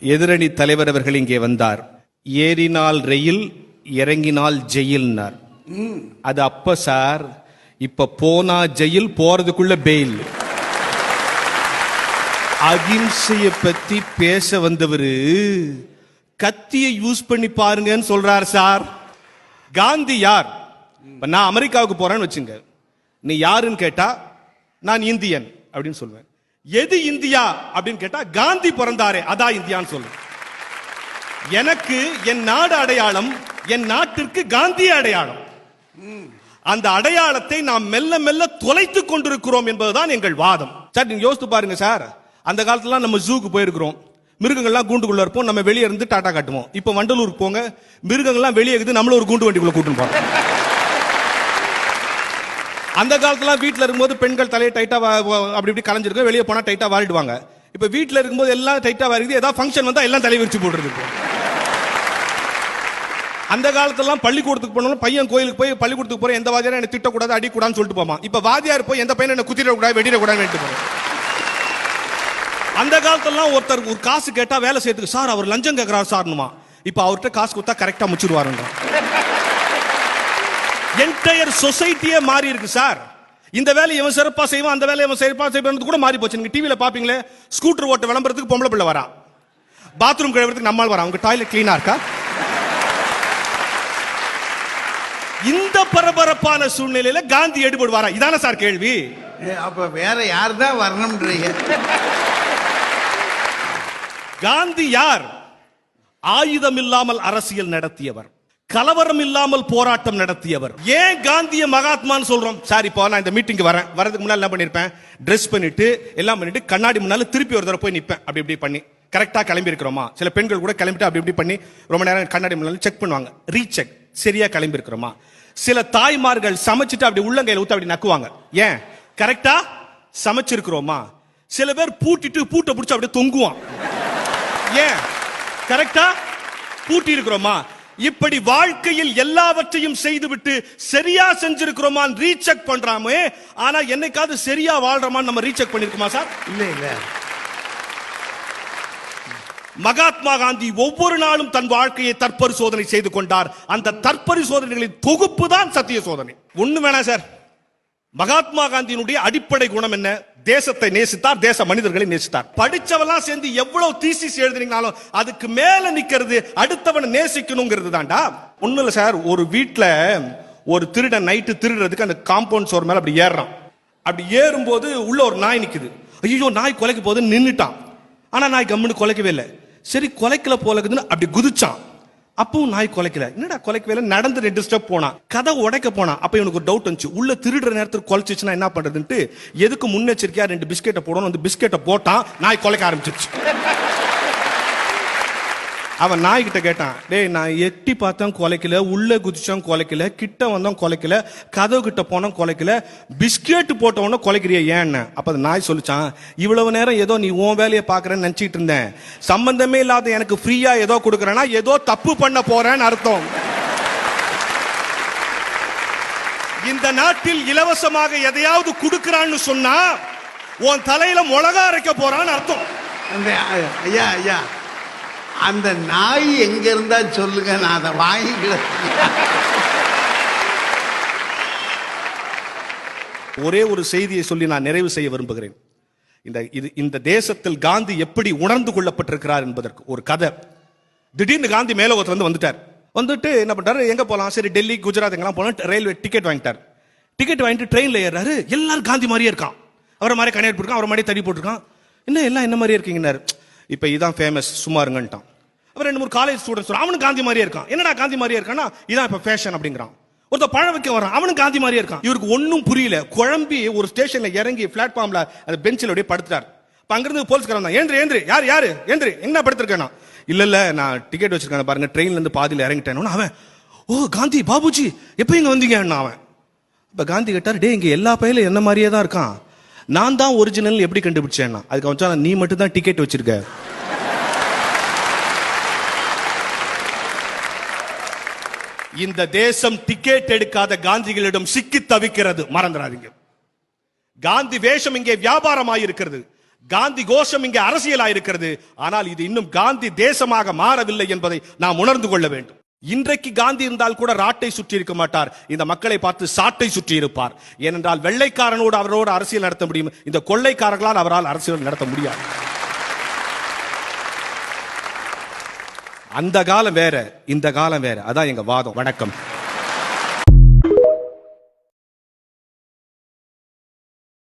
எதிரணி தலைவர் அவர்கள் இங்கே வந்தார். ஏறினால் ரயில், இறங்கினால் ஜெயில்னார். அது அப்ப சார், இப்ப போனா ஜெயில், போறதுக்குள்ள பெயில். அகிம்சையை பத்தி பேச வந்தவரு கத்தியை யூஸ் பண்ணி பாருங்கன்னு சொல்றார் சார். காந்தி யார்? நான் அமெரிக்காவுக்கு போறேன்னு வச்சுங்க, நீ யாருன்னு கேட்டா நான் இந்தியன் அப்படின்னு சொல்வேன். எது இந்தியா அப்படின்னு கேட்டா காந்தி பிறந்தாரே அதான் இந்தியான்னு சொல்லுவேன். எனக்கு என் நாடு அடையாளம், என் நாட்டிற்கு காந்தி அடையாளம். அந்த அடையாளத்தை நாம் மெல்ல மெல்ல தொலைத்து கொண்டிருக்கிறோம் என்பதுதான் எங்கள் வாதம். சார் நீங்க யோசித்து பாருங்க சார், அந்த காலத்துல நம்ம ஜூக்கு போயிருக்கிறோம், மிருகங்கள்லாம் கூண்டுக்குள்ள இருப்போம், நம்ம வெளியே இருந்து டாடா காட்டுவோம். இப்ப வண்டலூருக்கு போங்க, மிருகங்கள்லாம் வெளியே இருக்குது, நம்மள ஒரு கூண்டு வண்டிக்குள்ள கூட்டு போறோம். அந்த காலத்துல வீட்டுல இருக்கும்போது பெண்கள் தலையை டைட்டா அப்படி இப்படி கலைஞ்சிருக்கும், வெளியே போனா டைட்டா வாரிடுவாங்க. இப்ப வீட்டுல இருக்கும்போது எல்லாம் டைட்டா வாரிடுது, ஏதாவது ஃபங்க்ஷன் வந்தா எல்லாம் தலை விரிச்சு போடுறது. அந்த காலத்துல பள்ளிக்கூடத்துக்கு போனாலும் பையன் கோயிலுக்கு போய் பள்ளிக்கூடத்துக்கு போற எந்த வாதியாரும் என்ன திட்டக்கூடாது அடிக்கூடாதுன்னு சொல்லிட்டு போமா. இப்ப வாதியார் போய் எந்த பையனை என்ன குத்திடக்கூடாது வெடிடக்கூடாதுன்னு போறோம். அந்த காலத்துல ஒருத்தர் ஒரு காசு கேட்டா வேலை செய்யறதுக்கு சார் அவர் லஞ்சம் கேட்கிறார் சார்னுமா. இப்ப அவர்கிட்ட காசு கொடுத்தா கரெக்டா முச்சிடுவாருங்க. என்டையர் சொசைட்டியே மாறி இருக்கு சார். இந்த வேலையை இவன் சிறப்பா செய்வான், அந்த வேலையை இவன் சிறப்பா செய்வான் கூட மாறி போச்சு. நீங்க டிவில பாப்பீங்களே, ஸ்கூட்டர் ஓட்ட விளம்பரத்துக்கு பொம்பளை பிள்ளை வரா, பாத்ரூம் கழுவுறதுக்கு நம்மால் வரா, உங்க டாய்லெட் கிளீனா இருக்கா? இந்த பரபரப்பான சூழ்நிலையில காந்தி எடுபடுவாரா? இதான சார் கேள்வி. அப்ப வேற யார் தான் வரணும்ன்றீங்க? காந்தி யார்? ஆயுதம் இல்லாமல் அரசியல் நடத்தியவர், கலவரம் இல்லாமல் போராட்டம் நடத்தியவர். ஏன் காந்திய மகாத்மான்னு சொல்றோம் சார்? இப்போ நான் இந்த மீட்டிங்கு வரதுக்கு முன்னாடி என்ன பண்ணிருப்பேன், ட்ரெஸ் பண்ணிட்டு எல்லாம் பண்ணிட்டு கண்ணாடி முன்னால திருப்பி ஒரு தடவை போய் நிப்பேன், அப்படி இப்படி பண்ணி கரெக்டா கிளம்பி இருக்கிறோமா. சில பெண்கள் கூட கிளம்பிட்டு அப்படி இப்படி பண்ணி ரொம்ப நேரம் கண்ணாடி முன்னால செக் பண்ணுவாங்க, ரீசெக் சரியா கிளம்பி இருக்கிறோமா. சில தாய்மார்கள் சமைச்சிட்டு அப்படி உள்ளங்கையில ஊத்து அப்படி நக்குவாங்க, ஏன் கரெக்டா சமைச்சிருக்கிறோமா. சில பேர் பூட்டை பிடிச்சு அப்படியே தொங்குவான், ஏன் கரெக்டா பூட்டி இருக்கிறோமா. இப்படி வாழ்க்கையில் எல்லாவற்றையும் செய்துவிட்டு சரியா செஞ்சிருக்கிறோமா ரீசெக் பண்றாமே. ஆனா என்னைக்காவது சரியா வாழ்றோமான்னு நம்ம ரீசெக் பண்ணிருக்கோமா சார்? இல்ல. மகாத்மா காந்தி ஒவ்வொரு நாளும் தன் வாழ்க்கையை தற்பரிசோதனை செய்து கொண்டார். அந்த தற்பரிசோதனைகளின் தொகுப்பு தான் சத்திய சோதனை. ஒண்ணு வேணாம் சார், மகாத்மா காந்தியினுடைய அடிப்படை குணம் என்ன? தேசத்தை நேசித்தார், தேச மனிதர்களை நேசித்தார். படிச்சவெல்லாம் சேர்ந்து எவ்வளவு தீசிஸ் எழுதினாலும் அதுக்கு மேல நிக்கிறது அடுத்தவனை நேசிக்கணுங்கிறது தான்டா. ஒண்ணு இல்ல சார், ஒரு வீட்டுல ஒரு திருடன் நைட்டு திருடுறதுக்கு அந்த காம்பவுண்ட் சோர் மேல அப்படி ஏறான். அப்படி ஏறும்போது உள்ள ஒரு நாய் நிக்குது. ஐயோ நாய் கொலைக்க போகுது நின்னுட்டான். ஆனா நாய் கம்முன்னு கொலைக்கவே இல்லை. சரி கொலைக்கல போலக்குதுன்னு அப்படி குதிச்சான். அப்பவும் நாய் கொலைக்கல. என்னடா கொலைக்கவே இல்லை, நடந்து 2 ஸ்டெப் போனான், கதை உடைக்க போனான். அப்ப இவனுக்கு ஒரு டவுட் வந்துச்சு, உள்ள திருடுற நேரத்தில் கொலைச்சிச்சுன்னா என்ன பண்றதுன்ட்டு எதுக்கு முன்னெச்சரிக்கையா 2 பிஸ்கெட்டை போடணும். அந்த பிஸ்கெட்டை போட்டான், நாய் கொலைக்க ஆரம்பிச்சிருச்சு. அவன் நாய் கிட்ட கேட்டான், டேய் நான் எட்டி பார்த்தா கொலைக்கல, உள்ள குதிச்சான் கொலைக்கல, கிட்ட வந்தான் கொலைக்கல, கதவு கிட்ட போனா கொலைக்கல, பிஸ்கெட் போட்டவன கொலைக்கிறிய ஏன்னு. அப்ப அந்த நாய் சொல்லிச்சான், இவ்வளவு நேரம் ஏதோ நீ உன் வேலையை பாக்குறேன்னு நினைச்சிட்டு இருந்தேன், சம்பந்தமே இல்லாத எனக்கு ஃப்ரீயா ஏதோ கொடுக்கறேன்னா ஏதோ தப்பு பண்ண போறேன்னு அர்த்தம். இந்த நாட்டில் இலவசமாக எதையாவது கொடுக்கறான்னு சொன்னா உன் தலையில மிளகா அரைக்க போறான்னு அர்த்தம். ஐயா அந்த நாய் எங்க இருந்தா சொல்லுங்க, நான் அதை வாங்கிக்கல. ஒரே ஒரு செய்தியை சொல்லி நான் நிறைவு செய்ய விரும்புகிறேன். இந்த தேசத்தில் காந்தி எப்படி உணர்ந்து கொள்ளப்பட்டிருக்கிறார் என்பதற்கு ஒரு கதை. திடீர்னு காந்தி மேலோகத்துல இருந்து வந்துட்டு என்ன பண்றாரு, எங்க போலாம், சரி டெல்லி குஜராத் எங்கெல்லாம் போலாம், ரயில்வே டிக்கெட் வாங்கிட்டார். டிக்கெட் வாங்கிட்டு ட்ரெயின்ல ஏறாரு. எல்லாரும் காந்தி மாதிரியே இருக்கான், அவரை மாதிரி கண்ணாடி போட்டிருக்கான், அவரை மாதிரி தடி போட்டிருக்கான். எல்லாம் என்ன மாதிரியே இருக்கீங்கன்னாரு. இப்ப இதான் ஃபேமஸ், சும்மா இருங்கன்ட்டான். அவர் 2-3 காலேஜ் ஸ்டூடெண்ட்ஸ் அவனும் காந்தி மாதிரியே இருக்கான். என்னடா காந்தி மாதிரியே இருக்கான்னா, இதான் இப்ப ஃபேஷன் அப்படிங்கிறான். ஒருத்தர் பழம் வைக்க வரான், அவனும் காந்தி மாதிரியே இருக்கான். இவருக்கு ஒன்னும் புரியல, குழம்பி ஒரு ஸ்டேஷன்ல இறங்கி பிளாட்ஃபார்ம்ல அந்த பெஞ்சில் அப்படியே படுத்துட்டார். அங்கிருந்து போலீஸ்காரன் தான், ஏந்திரு யாரு ஏந்திரு என்ன படுத்திருக்கேன். இல்ல நான் டிக்கெட் வச்சிருக்கேன் பாருங்க, ட்ரெயின்ல இருந்து பாதியில இறங்கிட்டேன். அவன் ஓ காந்தி பாபுஜி எப்ப இங்க வந்தீங்க? அவன் இப்ப காந்தி கேட்டார், டே இங்க எல்லா பையிலும் என்ன மாதிரியே தான் இருக்கான், நான் தான் ஒரிஜினல் எப்படி கண்டுபிடிச்சேன்னா. அதுக்கு அவன் நீ மட்டும் தான் டிக்கெட் வச்சிருக்க. இந்த தேசம் டிக்கெட் எடுக்காத காந்திகளிடம் சிக்கி தவிக்கிறது, மறந்துடாதீங்க. காந்தி வேஷம் இங்கே வியாபாரமாயிருக்கிறது. காந்தி கோஷம் இங்கே அரசியலா இருக்கிறது. ஆனால் இது இன்னும் காந்தி தேசமாக மாறவில்லை என்பதை நாம் உணர்ந்து கொள்ள வேண்டும். இன்றைக்கு காந்தி இருந்தால் கூட ராட்டை சுற்றி இருக்க மாட்டார், இந்த மக்களை பார்த்து சாட்டை சுற்றி இருப்பார். ஏனென்றால் வெள்ளைக்காரனோடு அவரோடு அரசியல் நடத்த முடியும், இந்த கொள்ளைக்காரர்களால் அவரால் அரசியல் நடத்த முடியாது. அந்த காலம் வேற, இந்த காலம் வேற. அதான் எங்க வாதம். வணக்கம்.